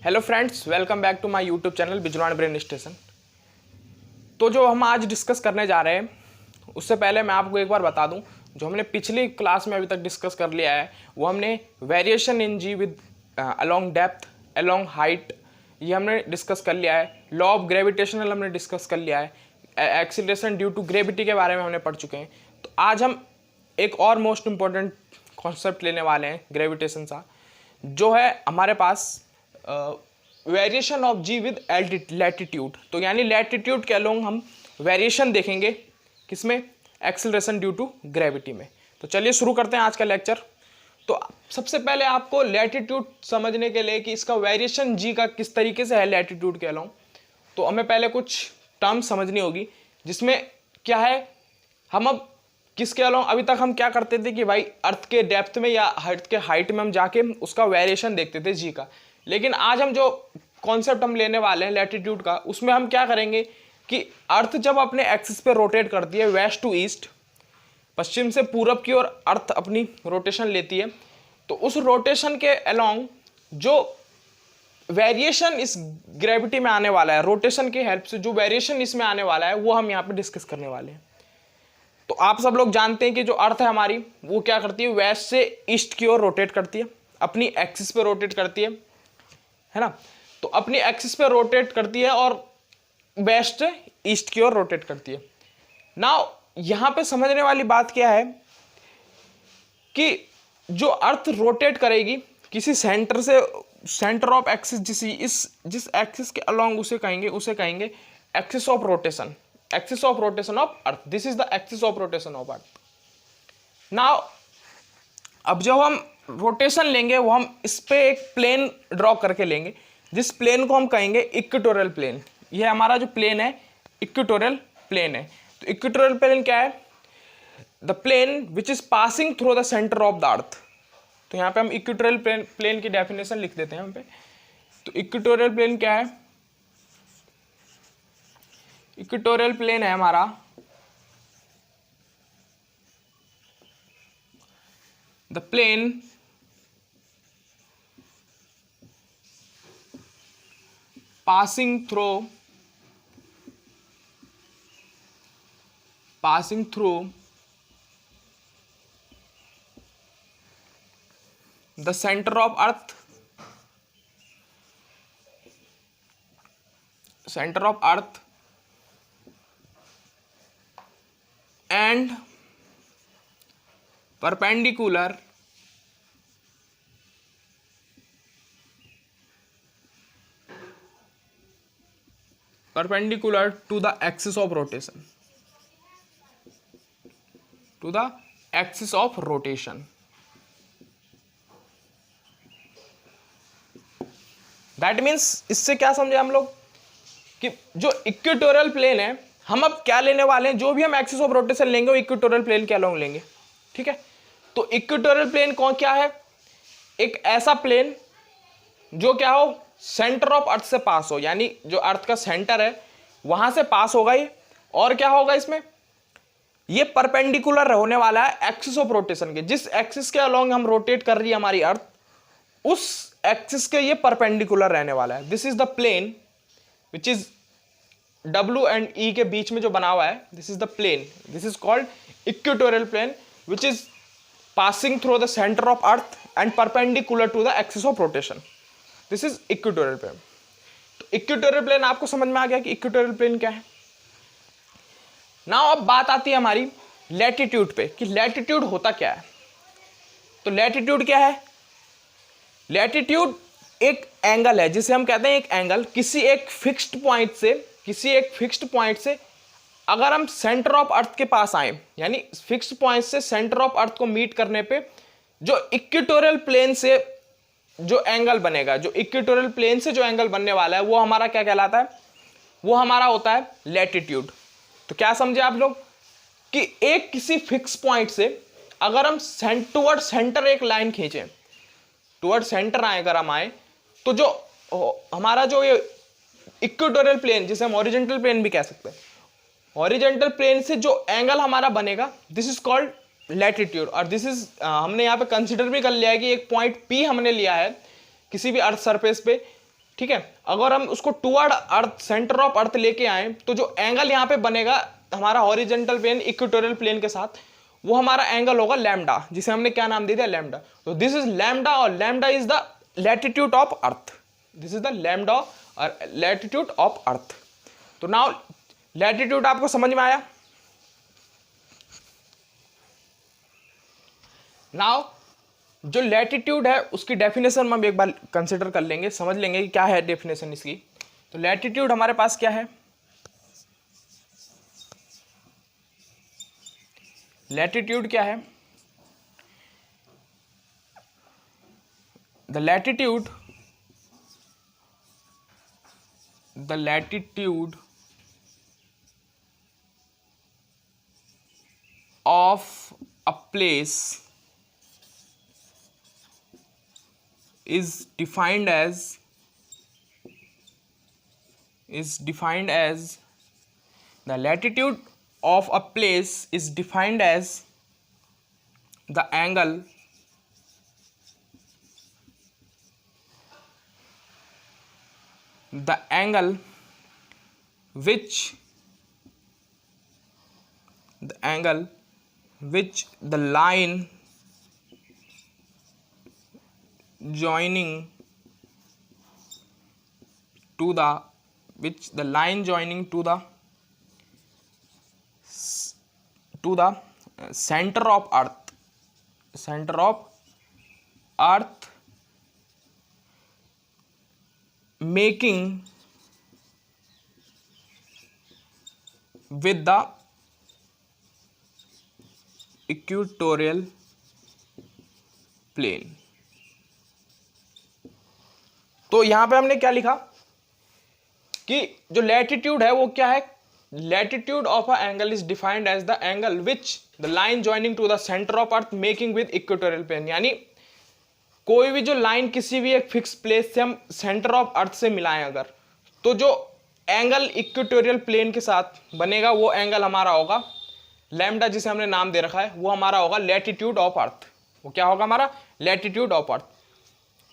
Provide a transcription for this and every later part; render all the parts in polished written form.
Hello friends, welcome back to my YouTube channel बिजवान brain station. तो जो हम आज डिस्कस करने जा रहे हैं उससे पहले मैं आपको एक बार बता दूं, जो हमने पिछली क्लास में अभी तक डिस्कस कर लिया है वो हमने variation in g with along depth along height, ये हमने डिस्कस कर लिया है। लॉ ऑफ ग्रेविटेशनल हमने डिस्कस कर लिया है। एक्सीलरेशन ड्यू टू ग्रेविटी के बारे में हमने पढ़ चुके हैं। तो आज हम एक और मोस्ट इंपॉर्टेंट कॉन्सेप्ट लेने वाले हैं ग्रेविटेशन का, जो है हमारे पास variation of G with latitude. तो यानी लैटिट्यूड के अलोंग हम वेरिएशन देखेंगे, किसमें? एक्सेलरेशन ड्यू टू ग्रेविटी में। तो चलिए शुरू करते हैं आज का लेक्चर। तो सबसे पहले आपको लैटिट्यूड समझने के लिए कि इसका वेरिएशन जी का किस तरीके से है लैटिट्यूड के अलोंग, तो हमें पहले कुछ टर्म समझनी होगी, जिसमें क्या है, हम अब किसके अलोंग अभी तक हम क्या करते थे कि भाई अर्थ के डेप्थ में या अर्थ के हाइट में हम जाके उसका वेरिएशन देखते थे जी का। लेकिन आज हम जो कॉन्सेप्ट हम लेने वाले हैं लैटिट्यूड का, उसमें हम क्या करेंगे कि अर्थ जब अपने एक्सिस पे रोटेट करती है वेस्ट टू ईस्ट, पश्चिम से पूरब की ओर अर्थ अपनी रोटेशन लेती है, तो उस रोटेशन के अलोंग जो वेरिएशन इस ग्रेविटी में आने वाला है, रोटेशन की हेल्प से जो वेरिएशन इसमें आने वाला है, वो हम यहाँ पे डिस्कस करने वाले हैं। तो आप सब लोग जानते हैं कि जो अर्थ है हमारी, वो क्या करती है, वेस्ट से ईस्ट की ओर रोटेट करती है, अपनी एक्सिस पे रोटेट करती है ना। तो अपनी एक्सिस पे रोटेट करती है और वेस्ट ईस्ट की ओर रोटेट करती है। नाउ यहां पे समझने वाली बात क्या है कि जो अर्थ रोटेट करेगी किसी सेंटर से, सेंटर ऑफ एक्सिस जिस एक्सिस के अलोंग उसे कहेंगे axis of rotation, axis of rotation of earth. This is the axis of rotation of earth. Now अब जब हम रोटेशन लेंगे वो हम इस पे एक प्लेन ड्रॉ करके लेंगे, जिस प्लेन को हम कहेंगे इक्वेटोरियल प्लेन। ये हमारा जो प्लेन है इक्वेटोरियल प्लेन है। तो इक्वेटोरियल प्लेन क्या है? The plane which is passing through the centre of the earth. तो यहाँ पे हम इक्वेटोरियल प्लेन की डेफिनेशन लिख देते हैं यहाँ पे। तो इक्वेटोरियल प्लेन क्या है? इक्वेटोरियल प्लेन है हमारा the plane passing through the center of earth and perpendicular to the axis of rotation, that means इससे क्या समझे हम लोग कि जो इक्वेटोरियल प्लेन है, हम अब क्या लेने वाले हैं, जो भी हम एक्सिस ऑफ रोटेशन लेंगे वो इक्वेटोरियल प्लेन के अलोंग लेंगे, ठीक है। तो इक्वेटोरियल प्लेन कौन क्या है? एक ऐसा प्लेन जो क्या हो, सेंटर ऑफ अर्थ से पास हो, यानी जो अर्थ का सेंटर है वहां से पास होगा ये, और क्या होगा इसमें, ये परपेंडिकुलर होने वाला है एक्सिस ऑफ रोटेशन के। जिस एक्सिस के अलोंग हम रोटेट कर रही है हमारी अर्थ, उस एक्सिस के ये परपेंडिकुलर रहने वाला है। This is the plane which is W and E के बीच में जो बना हुआ है, this is the plane, this is called equatorial plane which is passing through the centre of earth and perpendicular to the axis of rotation. This is equatorial plane. तो equatorial plane आपको समझ में आ गया कि इक्वेटोरियल प्लेन क्या है। Now अब बात आती है हमारी लैटिट्यूड पे कि लैटिट्यूड होता क्या है। तो लैटिट्यूड क्या है? लैटिट्यूड एक एंगल है, जिसे हम कहते हैं एक एंगल, किसी एक फिक्स्ड पॉइंट से अगर हम सेंटर ऑफ अर्थ के पास आए, यानी फिक्स्ड पॉइंट से सेंटर ऑफ अर्थ को मीट करने पे जो इक्वेटोरियल प्लेन से जो एंगल बनेगा, जो इक्वेटोरियल प्लेन से जो एंगल बनने वाला है, वो हमारा क्या कहलाता है? वो हमारा होता है लैटिट्यूड। तो क्या समझे आप लोग कि एक किसी फिक्स पॉइंट से अगर हम टुवर्ड सेंटर एक लाइन खींचें, टुवर्ड सेंटर आए अगर हम आए, तो जो हमारा जो ये इक्वेटोरियल प्लेन, जिसे हम हॉरिजॉन्टल प्लेन भी कह सकते हैं, हॉरिजॉन्टल प्लेन से जो एंगल हमारा बनेगा, दिस इज कॉल्ड लैटिट्यूड। और दिस इज हमने यहाँ पे कंसिडर भी कर लिया है कि एक पॉइंट P हमने लिया है किसी भी अर्थ सरफेस पे, ठीक है। अगर हम उसको टुवर्ड अर्थ, सेंटर ऑफ अर्थ लेके आए, तो जो एंगल यहाँ पे बनेगा हमारा हॉरिजेंटल प्लेन इक्वेटोरियल प्लेन के साथ, वो हमारा एंगल होगा लैम्डा, जिसे हमने क्या नाम दे दिया, लैम्डा। तो दिस इज लैम्डा, और lambda is the latitude of earth. This is the lambda और लैटिट्यूड ऑफ अर्थ। तो नाउ लैटिट्यूड आपको समझ में आया। नाउ जो लैटिट्यूड है उसकी डेफिनेशन हम एक बार कंसिडर कर लेंगे, समझ लेंगे कि क्या है डेफिनेशन इसकी। तो लैटिट्यूड हमारे पास क्या है, लैटिट्यूड क्या है, the latitude of a place is defined as the latitude of a place is defined as the angle which the line joining to the center of earth making with the equatorial plane। तो यहां पे हमने क्या लिखा कि जो latitude है वो क्या है, latitude of a angle is defined as the angle which the line joining to the centre of earth making with equatorial plane. यानी कोई भी जो लाइन किसी भी एक फिक्स प्लेस से हम सेंटर ऑफ अर्थ से मिलाएं अगर, तो जो एंगल इक्वेटोरियल प्लेन के साथ बनेगा वो एंगल हमारा होगा लैम्डा, जिसे हमने नाम दे रखा है, वो हमारा होगा लैटिट्यूड ऑफ अर्थ। वो क्या होगा हमारा, लैटिट्यूड ऑफ अर्थ।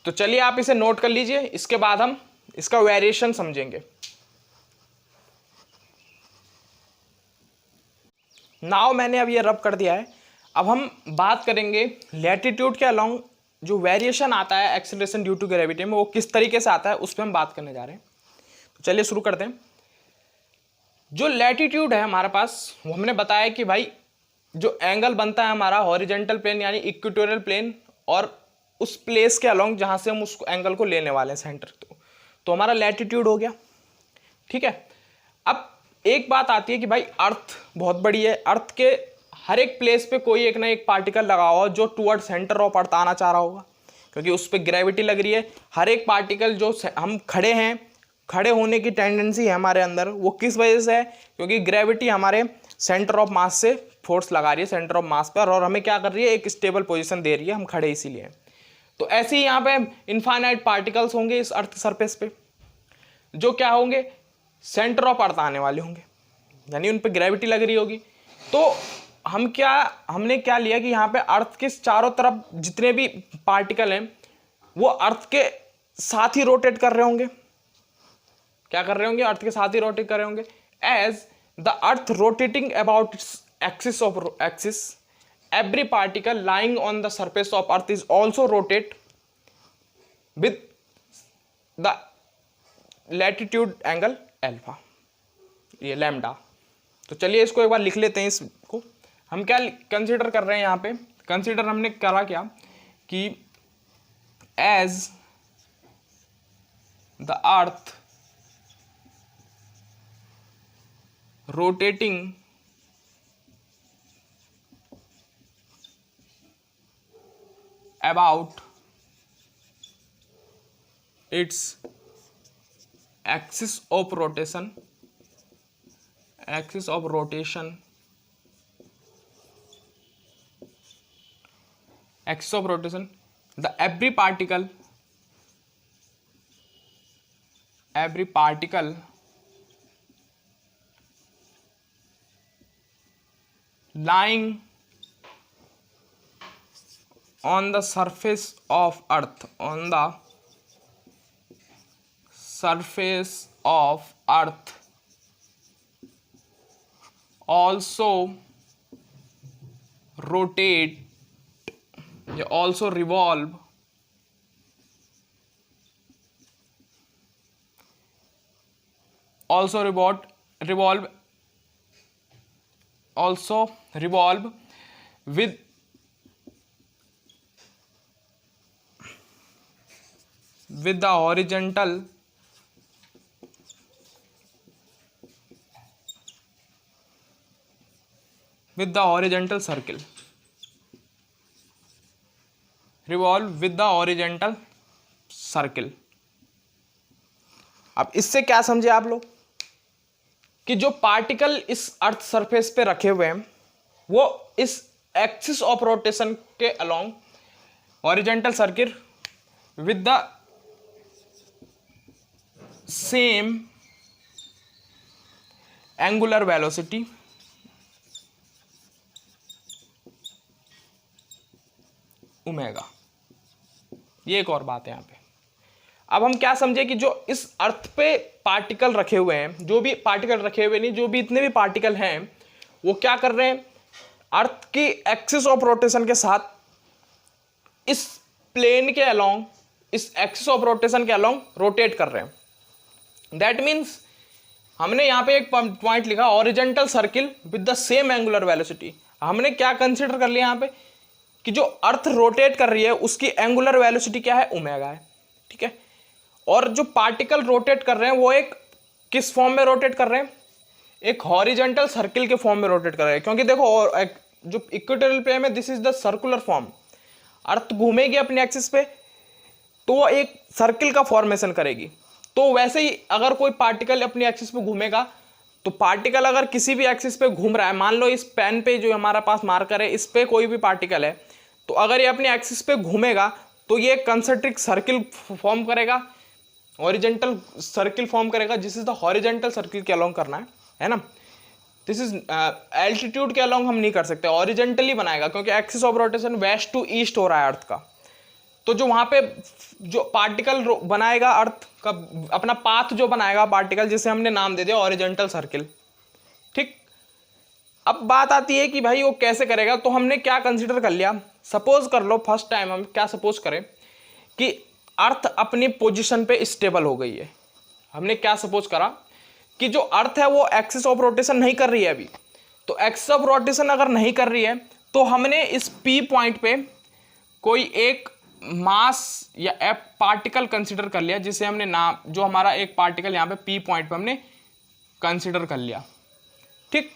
तो चलिए आप इसे नोट कर लीजिए, इसके बाद हम इसका वेरिएशन समझेंगे। नाउ मैंने अब ये रब कर दिया है। अब हम बात करेंगे लैटिट्यूड के अलोंग जो वेरिएशन आता है एक्सेलरेशन ड्यू टू ग्रेविटी में, वो किस तरीके से आता है, उस पर हम बात करने जा रहे हैं। तो चलिए शुरू करते हैं। जो लैटिट्यूड है हमारे पास, वो हमने बताया कि भाई जो एंगल बनता है हमारा हॉरिजेंटल प्लेन यानी इक्वेटोरियल प्लेन और उस प्लेस के अलोंग जहां से हम उस एंगल को लेने वाले हैं सेंटर, तो हमारा लैटिट्यूड हो गया। ठीक है। अब एक बात आती है कि भाई अर्थ बहुत बड़ी है, अर्थ के हर एक प्लेस पे कोई एक ना एक पार्टिकल लगा हुआ जो टुवर्ड सेंटर ऑफ अर्थ आना चाह रहा होगा, क्योंकि उस पर ग्रेविटी लग रही है। हर एक पार्टिकल जो हम खड़े हैं, खड़े होने की टेंडेंसी है हमारे अंदर, वो किस वजह से है, क्योंकि ग्रेविटी हमारे सेंटर ऑफ मास से फोर्स लगा रही है सेंटर ऑफ मास पर, और हमें क्या कर रही है, एक स्टेबल पोजीशन दे रही है, हम खड़े इसीलिए। तो ऐसे ही यहाँ पे इनफाइनाइट पार्टिकल्स होंगे इस अर्थ सरफेस पे, जो क्या होंगे, सेंटर ऑफ अर्थ आने वाले होंगे, यानी उन पे ग्रेविटी लग रही होगी। तो हमने क्या लिया कि यहाँ पे अर्थ के चारों तरफ जितने भी पार्टिकल हैं वो अर्थ के साथ ही रोटेट कर रहे होंगे। क्या कर रहे होंगे, अर्थ के साथ ही रोटेट कर रहे होंगे। As the earth rotating about its axis every particle lying on the surface of earth is also rotate with the latitude angle alpha, ये लैम्डा। तो चलिए इसको एक बार लिख लेते हैं। इसको हम क्या कंसीडर कर रहे हैं, यहाँ पे कंसीडर हमने करा क्या कि as the earth rotating about its axis of rotation the every particle lying on the surface of earth surface of earth also rotate या also revolve with the horizontal circle, revolve with the horizontal circle. अब इससे क्या समझे आप लोग कि जो particle इस अर्थ सरफेस पे रखे हुए हैं वो इस एक्सिस ऑफ रोटेशन के along horizontal circle with the same angular velocity omega. ये एक और बात है यहां पे। अब हम क्या समझे कि जो इस अर्थ पे पार्टिकल रखे हुए हैं, जो भी पार्टिकल रखे हुए नहीं, जो भी इतने भी पार्टिकल हैं वो क्या कर रहे हैं, अर्थ की एक्सिस ऑफ रोटेशन के साथ इस प्लेन के अलोंग, इस एक्सिस ऑफ रोटेशन के अलोंग रोटेट कर रहे हैं। दैट मीन्स हमने यहां पे एक पॉइंट लिखा horizontal circle with the same angular velocity. हमने क्या कंसीडर कर लिया यहां पे कि जो अर्थ रोटेट कर रही है उसकी एंगुलर वेलोसिटी क्या है, ओमेगा है। ठीक है। और जो पार्टिकल रोटेट कर रहे हैं वो एक किस फॉर्म में रोटेट कर रहे हैं, एक हॉरिजॉन्टल सर्किल के फॉर्म में रोटेट कर रहे हैं। क्योंकि देखो जो इक्वेटोरियल प्लेन में this is the circular form, earth घूमेगी अपने एक्सिस पे तो वो एक सर्किल का फॉर्मेशन करेगी। तो वैसे ही अगर कोई पार्टिकल अपनी एक्सिस पे घूमेगा तो पार्टिकल अगर किसी भी एक्सिस पे घूम रहा है, मान लो इस पेन पे जो हमारा पास मार्कर है इस पे कोई भी पार्टिकल है, तो अगर ये अपने एक्सिस पे घूमेगा तो ये कंसेंट्रिक सर्किल फॉर्म करेगा, हॉरिजॉन्टल सर्किल फॉर्म करेगा। जिस इज द हॉरिजॉन्टल सर्किल के अलोंग करना है ना। दिस इज एल्टीट्यूड के अलोंग हम नहीं कर सकते, हॉरिजॉन्टली बनाएगा क्योंकि axis of rotation west to east हो रहा है अर्थ का। तो जो वहां पे जो पार्टिकल बनाएगा अर्थ का अपना पाथ जो बनाएगा पार्टिकल, जिसे हमने नाम दे दिया हॉरिजॉन्टल सर्किल। ठीक। अब बात आती है कि भाई वो कैसे करेगा। तो हमने क्या कंसीडर कर लिया, सपोज कर लो फर्स्ट टाइम हम क्या सपोज करें कि अर्थ अपनी पोजीशन पे स्टेबल हो गई है। हमने क्या सपोज करा कि जो अर्थ है वो एक्सिस ऑफ रोटेशन नहीं कर रही है अभी। तो एक्सिस ऑफ रोटेशन अगर नहीं कर रही है तो हमने इस पी पॉइंट पे कोई एक मास या एफ पार्टिकल कंसीडर कर लिया, जिसे हमने नाम, जो हमारा एक पार्टिकल यहाँ पे पी पॉइंट पे हमने कंसीडर कर लिया। ठीक।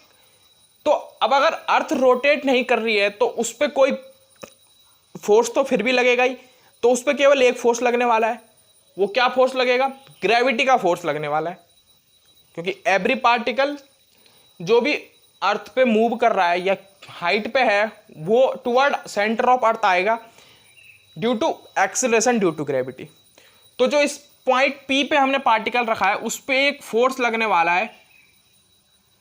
तो अब अगर अर्थ रोटेट नहीं कर रही है तो उस पर कोई फोर्स तो फिर भी लगेगा ही। तो उस पर केवल एक फोर्स लगने वाला है। वो क्या फोर्स लगेगा, ग्रेविटी का फोर्स लगने वाला है। क्योंकि एवरी पार्टिकल जो भी अर्थ पे मूव कर रहा है या हाइट पे है वो टुवर्ड सेंटर ऑफ अर्थ आएगा due to acceleration due to gravity. तो जो इस पॉइंट पी पे हमने पार्टिकल रखा है उस पे एक फोर्स लगने वाला है,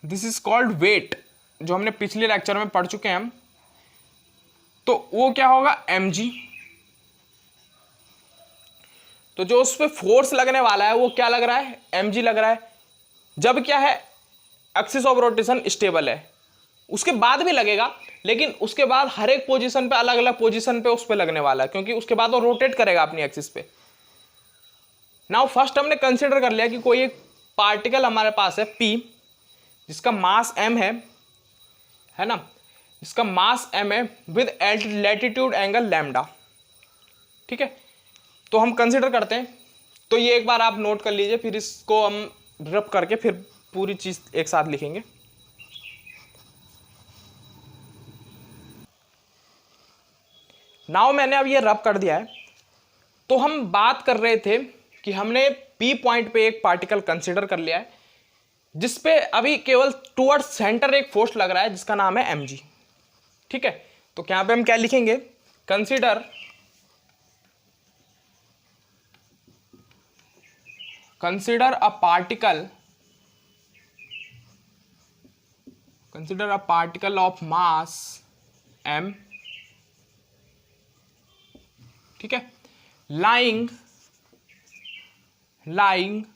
दिस इज कॉल्ड वेट, जो हमने पिछले लेक्चर में पढ़ चुके हैं हम। तो वो क्या होगा, mg। तो जो उस पे फोर्स लगने वाला है वो क्या लग रहा है, mg लग रहा है। जब क्या है, एक्सिस ऑफ रोटेशन स्टेबल है। उसके बाद भी लगेगा, लेकिन उसके बाद हर एक पोजीशन पे अलग अलग पोजीशन पे उस पे लगने वाला है, क्योंकि उसके बाद वो रोटेट करेगा अपनी एक्सिस पे। नाउ फर्स्ट हमने कंसिडर कर लिया कि कोई एक पार्टिकल हमारे पास है p, जिसका मास m है ना, इसका मास m है विद लैटिट्यूड एंगल लैम्डा। ठीक है। तो हम कंसिडर करते हैं। तो ये एक बार आप नोट कर लीजिए, फिर इसको हम रब करके फिर पूरी चीज एक साथ लिखेंगे। नाउ मैंने अब ये रब कर दिया है। तो हम बात कर रहे थे कि हमने पी पॉइंट पे एक पार्टिकल कंसिडर कर लिया है जिसपे अभी केवल टुवर्ड सेंटर एक फोर्स लग रहा है जिसका नाम है mg। ठीक है। तो यहां पे हम क्या लिखेंगे, consider a particle of mass m। ठीक है। Lying lying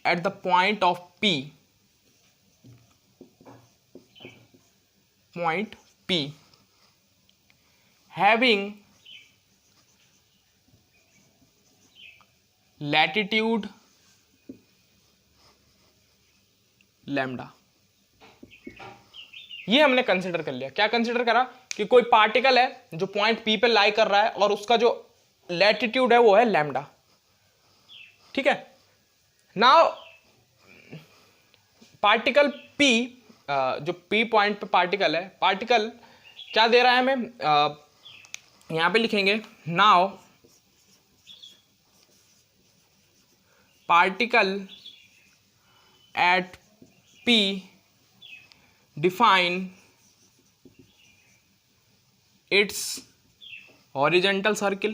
at the point of P, having latitude lambda. ये हमने कंसिडर कर लिया। क्या कंसिडर करा कि कोई पार्टिकल है जो पॉइंट पी पे लाई कर रहा है और उसका जो लैटिट्यूड है वो है लैम्डा। ठीक है, नाउ पार्टिकल पी, जो पी पॉइंट पे पार्टिकल है, पार्टिकल क्या दे रहा है हमें, यहां पे लिखेंगे now particle at P define its horizontal circle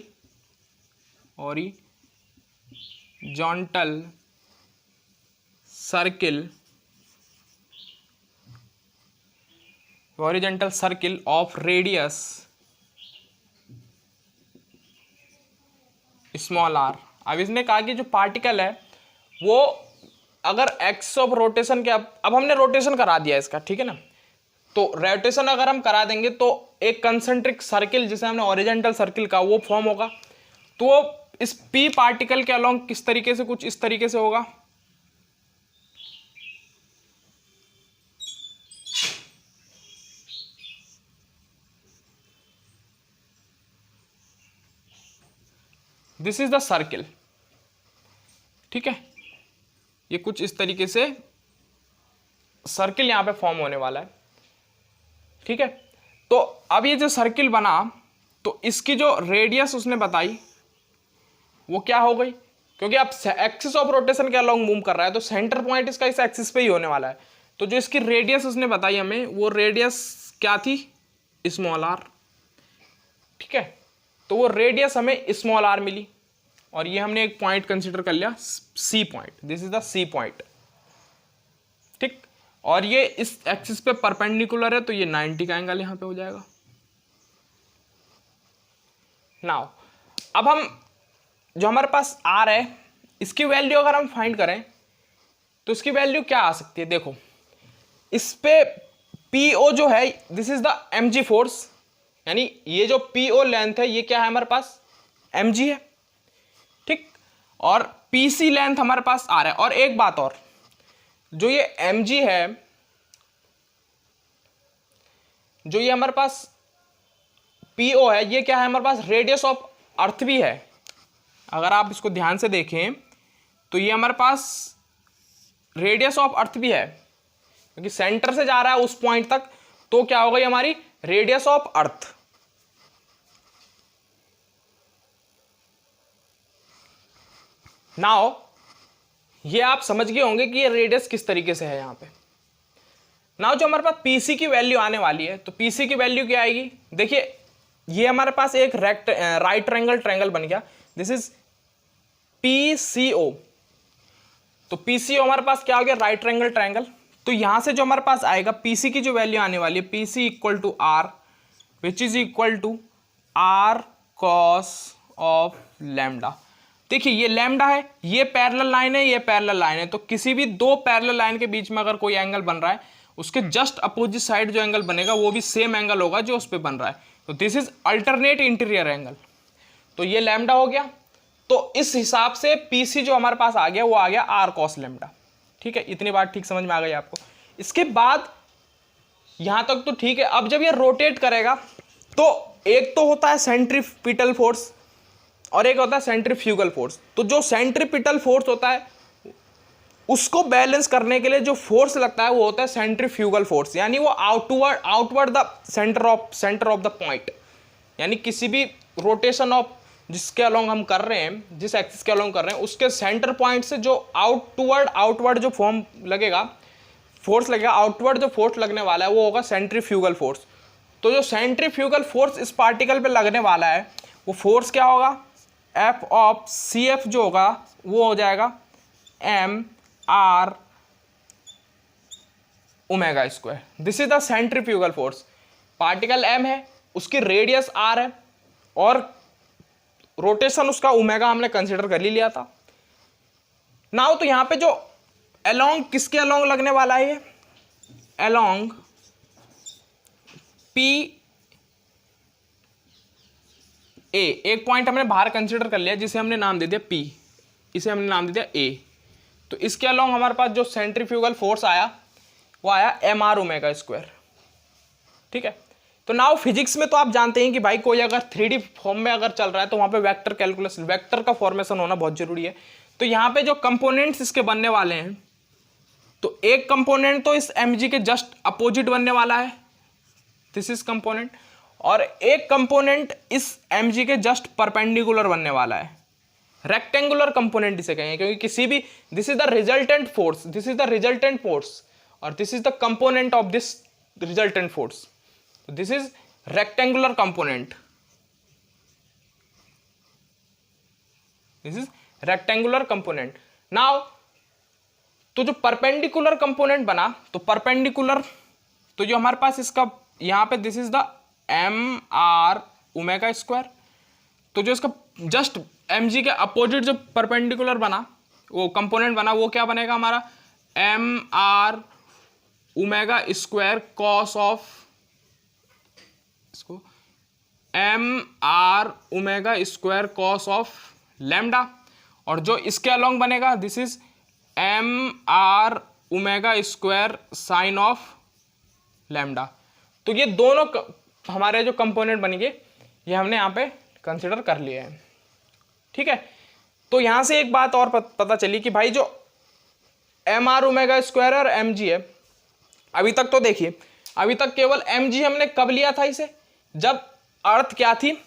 of radius small r। अब इसने कहा कि जो पार्टिकल है वो अगर एक्स ऑफ रोटेशन के, अब हमने रोटेशन करा दिया इसका, ठीक है ना, तो रोटेशन अगर हम करा देंगे तो एक कंसेंट्रिक सर्किल जिसे हमने हॉरिजॉन्टल सर्किल का वो फॉर्म होगा। तो वो इस पी पार्टिकल के अलोंग किस तरीके से, कुछ इस तरीके से होगा। दिस इज द सर्किल, ठीक है, ये कुछ इस तरीके से सर्किल यहां पे फॉर्म होने वाला है। ठीक है, तो अब ये जो सर्किल बना तो इसकी जो रेडियस उसने बताई वो क्या हो गई, क्योंकि अब एक्सिस ऑफ रोटेशन के अलोंग मूव कर रहा है तो सेंटर पॉइंट इसका इस एक्सिस पे ही होने वाला है। तो जो इसकी रेडियस उसने बताई हमें वो रेडियस क्या थी, स्मॉल आर। ठीक है, तो वो रेडियस हमें स्मॉल आर मिली और ये हमने एक पॉइंट कंसीडर कर लिया C point, this is the C point. ठीक, और ये इस एक्सिस पे परपेंडिकुलर है तो ये 90 का एंगल यहां पे हो जाएगा। नाउ अब हम जो हमारे पास आर है इसकी वैल्यू अगर हम फाइंड करें तो इसकी वैल्यू क्या आ सकती है। देखो इस पे पीओ जो है this is the MG force, यानी ये जो पीओ लेंथ है ये क्या है हमारे पास, एमजी है। ठीक, और पीसी लेंथ हमारे पास आर है। और एक बात और, जो ये एमजी है, जो ये हमारे पास पीओ है, ये क्या है हमारे पास, रेडियस ऑफ अर्थ भी है। अगर आप इसको ध्यान से देखें तो ये हमारे पास रेडियस ऑफ अर्थ भी है, क्योंकि सेंटर से जा रहा है उस पॉइंट तक, तो क्या हो गई हमारी रेडियस ऑफ अर्थ। नाउ ये आप समझ गए होंगे कि ये रेडियस किस तरीके से है यहां पे। नाउ जो हमारे पास पीसी की वैल्यू आने वाली है, तो पीसी की वैल्यू क्या आएगी, देखिए ये हमारे पास एक राइट ट्रायंगल ट्रायंगल बन गया, दिस इज पीसीओ। तो पीसीओ हमारे पास क्या हो गया, राइट ट्रायंगल ट्रायंगल। तो यहां से जो हमारे पास आएगा पीसी की जो वैल्यू आने वाली है, PC equal to R which is equal to R cos of lambda. देखिए ये लैम्डा है, ये पैरेलल लाइन है, ये पैरेलल लाइन है, तो किसी भी दो पैरेलल लाइन के बीच में अगर कोई एंगल बन रहा है उसके जस्ट अपोजिट साइड जो एंगल बनेगा वो भी सेम एंगल होगा जो उस पर बन रहा है। तो this is alternate interior angle. तो ये लैम्डा हो गया। तो इस हिसाब से पीसी जो हमारे पास आ गया वो आ गया आर कॉस लैम्डा। ठीक है, इतनी बात ठीक समझ में आ गई आपको। इसके बाद यहां तक तो ठीक है। अब जब ये रोटेट करेगा तो एक तो होता है सेंट्रीपिटल फोर्स और एक होता है सेंट्रीफ्यूगल फोर्स। तो जो सेंट्रीपिटल फोर्स होता है उसको बैलेंस करने के लिए जो फोर्स लगता है वो होता है सेंट्रीफ्यूगल फोर्स, यानी वो outward the centre of the point, यानी किसी भी रोटेशन ऑफ जिसके अलोंग हम कर रहे हैं, जिस एक्सिस के अलोंग कर रहे हैं उसके सेंटर पॉइंट से जो आउटवर्ड जो फॉर्म लगेगा, फोर्स लगेगा, आउटवर्ड जो फोर्स लगने वाला है वो होगा सेंट्रीफ्यूगल फोर्स। तो जो सेंट्रीफ्यूगल फोर्स इस पार्टिकल पे लगने वाला है वो फोर्स क्या होगा, एफ ऑफ सी एफ जो होगा वो हो जाएगा M R omega square. This is the centrifugal force. Particle M है, उसकी रेडियस आर है और रोटेशन उसका ओमेगा हमने कंसिडर कर ही लिया था। नाउ तो यहां पे जो अलोंग किसके अलोंग लगने वाला है, ये अलोंग पी ए, एक पॉइंट हमने बाहर कंसिडर कर लिया जिसे हमने नाम दे दिया पी, इसे हमने नाम दे दिया ए। तो इसके अलोंग हमारे पास जो सेंट्रीफ्यूगल फोर्स आया वो आया एम आर ओमेगा स्क्वायर। ठीक है, तो नाउ फिजिक्स में तो आप जानते हैं कि भाई कोई अगर 3D फॉर्म में अगर चल रहा है तो वहां पे वेक्टर कैलकुलस, वेक्टर का फॉर्मेशन होना बहुत जरूरी है। तो यहाँ पे जो कंपोनेंट्स इसके बनने वाले हैं, तो एक कंपोनेंट तो इस mg के जस्ट अपोजिट बनने वाला है, दिस इज कंपोनेंट, और एक कंपोनेंट इस mg के जस्ट परपेंडिकुलर बनने वाला है, रेक्टेंगुलर कंपोनेंट इसे कहेंगे, क्योंकि किसी भी, this is the resultant force, this is the resultant force और this is the component of this resultant force, this is rectangular component, this is rectangular component. Now तो जो परपेंडिकुलर कंपोनेंट बना, तो परपेंडिकुलर, तो जो हमारे पास इसका यहां पे this is the M R omega square, तो जो इसका जस्ट mg के अपोजिट जो परपेंडिकुलर बना, वो कंपोनेंट बना, वो क्या बनेगा हमारा M R omega square cos of, इसको M R omega square cos of lambda, और जो इसके अलोंग बनेगा this is M R omega square sine of lambda. तो ये दोनों हमारे जो कंपोनेंट बनेंगे ये हमने यहाँ पे कंसिडर कर लिए हैं। ठीक है, तो यहाँ से एक बात और पता चली कि भाई जो एम आर ओमेगा स्क्वायर और एम जी है, अभी तक तो देखिए, अभी तक केवल एम जी हमने कब लिया था इसे, जब अर्थ क्या थी,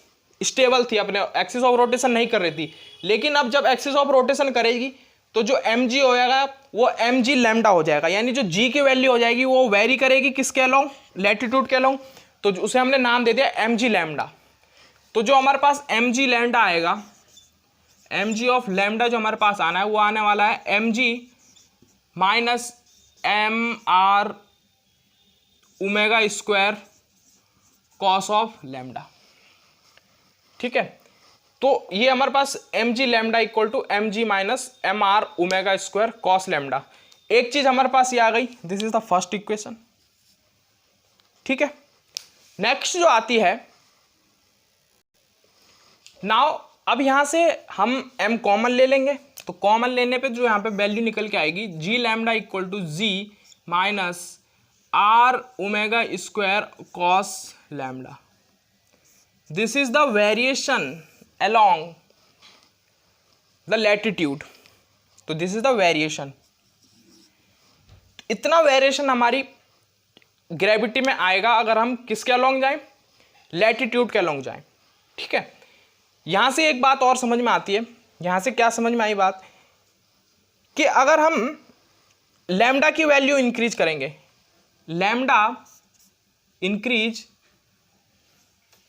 स्टेबल थी, अपने एक्सिस ऑफ रोटेशन नहीं कर रही थी। लेकिन अब जब एक्सिस ऑफ रोटेशन करेगी तो जो एम जी होगा वो एम जी लैम्डा हो जाएगा, यानी जो जी की वैल्यू हो जाएगी वो वेरी करेगी किसके अलोंग, लैटिट्यूड के अलोंग, तो उसे हमने नाम दे दिया एम जी लैम्डा। तो जो हमारे पास एम जी लैम्डा आएगा, एम जी ऑफ लैम्डा जो हमारे पास आना है वो आने वाला है M G minus M R omega square cos of lambda. ठीक है, तो ये हमारे पास M G lambda equal to M G minus M R omega square cos lambda. एक चीज हमारे पास ये आ गई, this is the first equation. ठीक है, नेक्स्ट जो आती है, नाउ अब यहां से हम m कॉमन ले लेंगे, तो कॉमन लेने पे जो यहां पे वैल्यू निकल के आएगी G lambda equal to G minus R omega square cos lambda. This is the variation along the latitude, तो दिस इज द वेरिएशन। इतना वेरिएशन हमारी ग्रेविटी में आएगा अगर हम किसके अलोंग जाएं, लैटिट्यूड के अलोंग जाएं। ठीक है, यहां से एक बात और समझ में आती है, यहां से क्या समझ में आई बात, कि अगर हम लैम्डा की वैल्यू इंक्रीज करेंगे, लैम्डा इंक्रीज,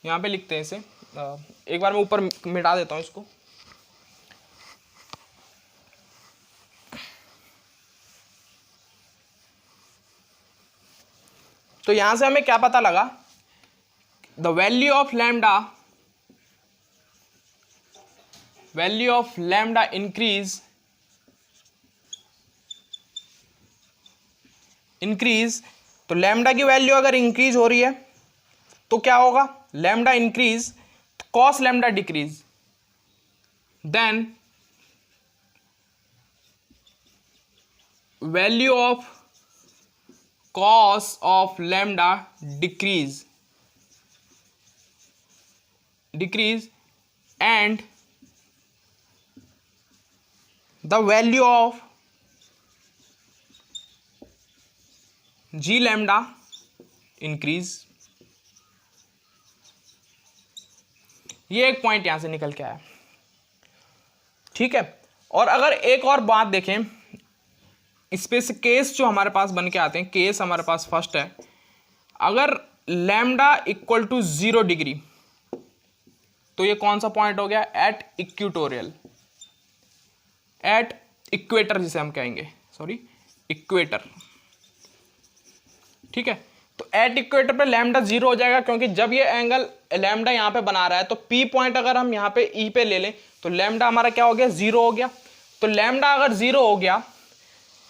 यहां पे लिखते हैं इसे, एक बार मैं ऊपर मिटा देता हूं इसको, तो यहां से हमें क्या पता लगा, the value of lambda, value of lambda increase तो लैम्डा की वैल्यू अगर इंक्रीज हो रही है तो क्या होगा, lambda increase, cos lambda decrease, then value of cos of lambda decrease and the value of g lambda increase। ये एक पॉइंट यहां से निकल के आया। ठीक है, और अगर एक और बात देखें, इस पे से केस जो हमारे पास बन के आते हैं, केस हमारे पास फर्स्ट है, अगर लैम्डा इक्वल टू 0 डिग्री, तो ये कौन सा पॉइंट हो गया, एट इक्वेटोरियल, एट इक्वेटर जिसे हम कहेंगे, सॉरी इक्वेटर। ठीक है, तो एट इक्वेटर पे लैम्डा 0 हो जाएगा, क्योंकि जब ये एंगल लैम्डा यहाँ पे बना रहा है तो पी पॉइंट अगर हम यहाँ पे ई पे ले लें तो लैम्डा हमारा क्या हो गया, 0 हो गया। तो लैम्डा अगर 0 हो गया,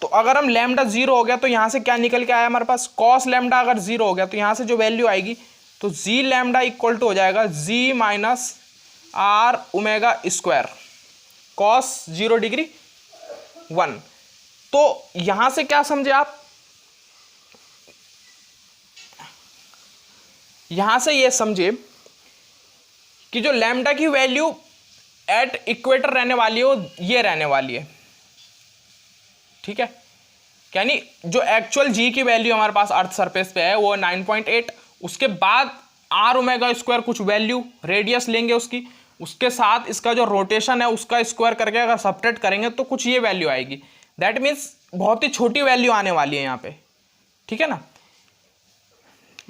तो अगर हम लैम्डा 0 हो गया तो यहाँ से क्या निकल के आया हमारे पास, कॉस लैम्डा अगर 0 हो गया तो यहाँ से जो वैल्यू आएगी तो जी लैम्डा इक्वल टू हो जाएगा G minus R omega square, cos 0 degree 1। तो यहां से क्या समझे आप, यहां से ये समझे कि जो लैम्डा की वैल्यू एट इक्वेटर रहने वाली हो ये रहने वाली है, ठीक है। यानी जो एक्चुअल जी की वैल्यू हमारे पास अर्थ सरफेस पे है वो 9.8, उसके बाद आर ओमेगा स्क्वायर कुछ वैल्यू रेडियस लेंगे उसकी, उसके साथ इसका जो रोटेशन है उसका स्क्वायर करके अगर सब्ट्रैक्ट करेंगे तो कुछ ये वैल्यू आएगी। दैट मीन्स बहुत ही छोटी वैल्यू आने वाली है यहाँ पे, ठीक है ना।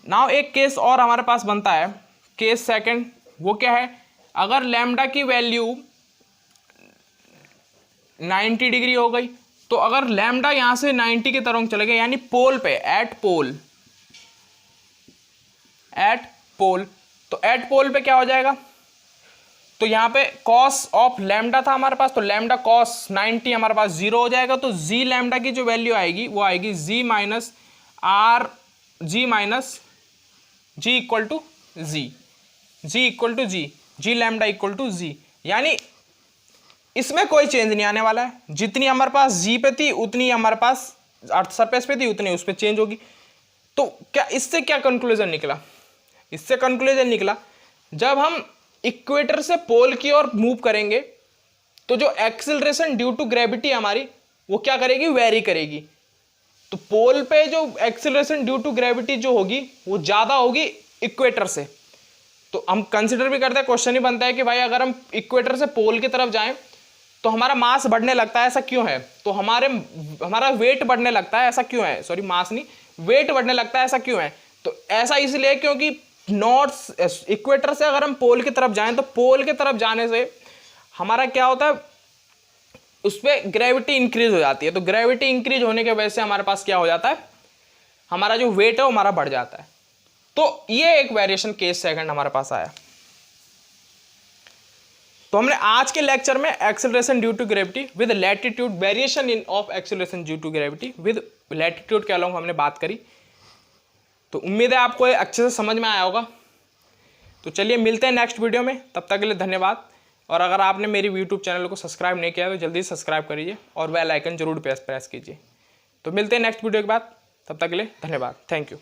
नाउ एक केस और हमारे पास बनता है, केस सेकंड। वो क्या है, अगर लैम्डा की वैल्यू 90 डिग्री हो गई, तो अगर लैम्डा यहां से 90 की तरफ चले गए, यानी पोल पे, एट पोल, तो एट पोल पे क्या हो जाएगा, तो यहाँ पे कॉस ऑफ लैम्डा था हमारे पास, तो लैम्डा कॉस 90 हमारे पास 0 हो जाएगा। तो जी लैम्डा की जो वैल्यू आएगी वो आएगी G minus R, G minus G equal to G, G equal to G, G lambda equal to G. यानी इसमें कोई चेंज नहीं आने वाला है, जितनी हमारे पास जी पे थी उतनी हमारे पास अर्थ सरफेस पे थी उतनी उस पर चेंज होगी। तो क्या इससे क्या कंक्लूजन निकला, इससे कंक्लूजन निकला जब हम इक्वेटर से पोल की ओर मूव करेंगे तो जो एक्सिलरेशन ड्यू टू ग्रेविटी हमारी वो क्या करेगी, वेरी करेगी। तो पोल पे जो एक्सिलरेशन ड्यू टू ग्रेविटी जो होगी वो ज्यादा होगी इक्वेटर से। तो हम कंसिडर भी करते हैं, क्वेश्चन ही बनता है कि भाई अगर हम इक्वेटर से पोल की तरफ जाएं तो हमारा मास बढ़ने लगता है, ऐसा क्यों है, तो हमारा वेट बढ़ने लगता है, ऐसा क्यों है, सॉरी मास नहीं, वेट बढ़ने लगता है, ऐसा क्यों है। तो ऐसा इसलिए क्योंकि नॉर्थ इक्वेटर से अगर हम पोल की तरफ जाएं तो पोल की तरफ जाने से हमारा क्या होता है, उस पर ग्रेविटी इंक्रीज हो जाती है। तो ग्रेविटी इंक्रीज होने की वजह से हमारे पास क्या हो जाता है, हमारा जो वेट है वो हमारा बढ़ जाता है। तो ये एक वेरिएशन केस सेकंड हमारे पास आया। तो हमने आज के लेक्चर में acceleration due to gravity with latitude, variation in of acceleration due to gravity with latitude के अलोंग हमने बात करी। तो उम्मीद है आपको अच्छे से समझ में आया होगा। तो चलिए मिलते हैं नेक्स्ट वीडियो में, तब तक के लिए धन्यवाद। और अगर आपने मेरी यूट्यूब चैनल को सब्सक्राइब नहीं किया तो जल्दी सब्सक्राइब करिए और बेल आइकन जरूर प्रेस कीजिए। तो मिलते हैं नेक्स्ट वीडियो के बाद, तब तक के लिए धन्यवाद, थैंक यू।